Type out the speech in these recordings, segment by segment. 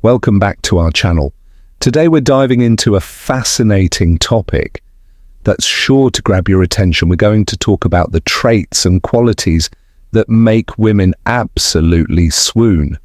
Welcome back to our channel. Today we're diving into a fascinating topic that's sure to grab your attention. We're going to talk about the traits and qualities that make women absolutely swoon.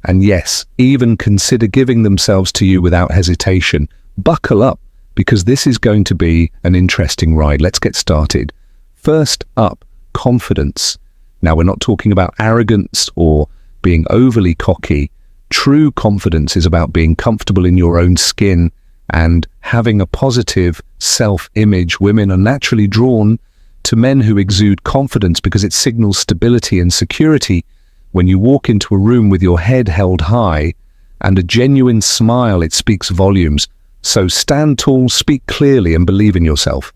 And yes, even consider giving themselves to you without hesitation. Buckle up, because this is going to be an interesting ride. Let's get started. First up, confidence. Now, we're not talking about arrogance or being overly cocky. True confidence is about being comfortable in your own skin and having a positive self-image. Women are naturally drawn to men who exude confidence because it signals stability and security. When you walk into a room with your head held high and a genuine smile, it speaks volumes. So stand tall, speak clearly, and believe in yourself.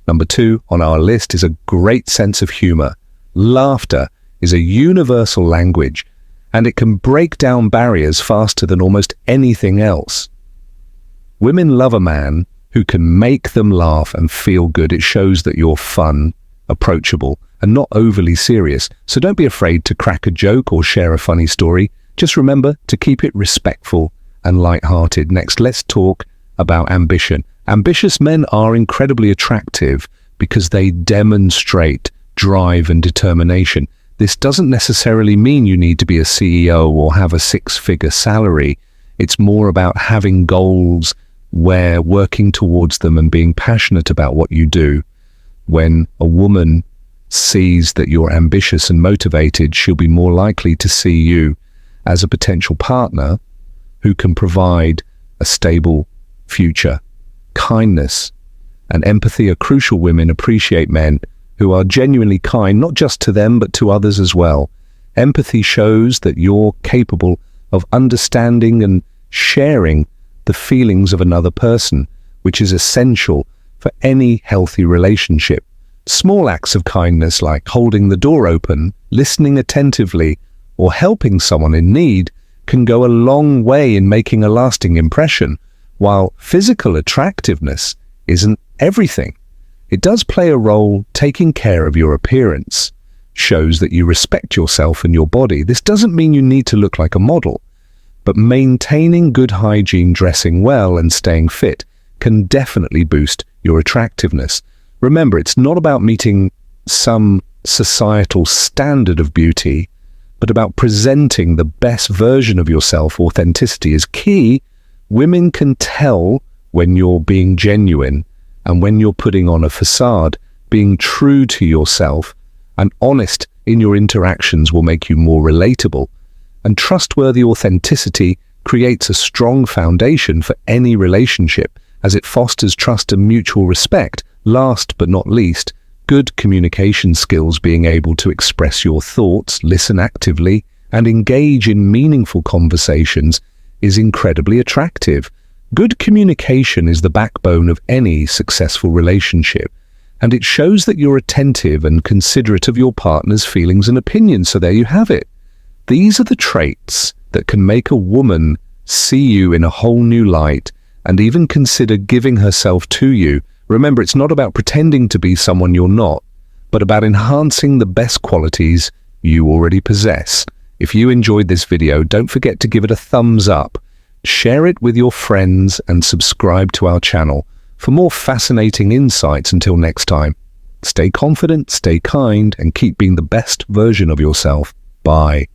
Number 2 on our list is a great sense of humor. Laughter is a universal language, and it can break down barriers faster than almost anything else. Women love a man who can make them laugh and feel good. It shows that you're fun, approachable, and not overly serious. So don't be afraid to crack a joke or share a funny story. Just remember to keep it respectful and light-hearted. Next, let's talk about ambition. Ambitious men are incredibly attractive because they demonstrate drive and determination. This doesn't necessarily mean you need to be a CEO or have a six-figure salary. It's more about having goals where working towards them and being passionate about what you do. When a woman sees that you're ambitious and motivated, she'll be more likely to see you as a potential partner who can provide a stable future. Kindness and empathy are crucial. Women appreciate men who are genuinely kind, not just to them, but to others as well. Empathy shows that you're capable of understanding and sharing the feelings of another person, which is essential for any healthy relationship. Small acts of kindness like holding the door open, listening attentively, or helping someone in need can go a long way in making a lasting impression. While physical attractiveness isn't everything, it does play a role. Taking care of your appearance shows that you respect yourself and your body. This doesn't mean you need to look like a model, but maintaining good hygiene, dressing well, and staying fit can definitely boost your attractiveness. Remember, it's not about meeting some societal standard of beauty, but about presenting the best version of yourself. Authenticity is key. Women can tell when you're being genuine and when you're putting on a facade. Being true to yourself and honest in your interactions will make you more relatable. And trustworthy authenticity creates a strong foundation for any relationship, as it fosters trust and mutual respect. Last but not least, good communication skills. Being able to express your thoughts, listen actively, and engage in meaningful conversations is incredibly attractive. Good communication is the backbone of any successful relationship, and it shows that you're attentive and considerate of your partner's feelings and opinions. So there you have it. These are the traits that can make a woman see you in a whole new light and even consider giving herself to you. Remember, it's not about pretending to be someone you're not, but about enhancing the best qualities you already possess. If you enjoyed this video, don't forget to give it a thumbs up, share it with your friends, and subscribe to our channel for more fascinating insights. Until next time, stay confident, stay kind, and keep being the best version of yourself. Bye.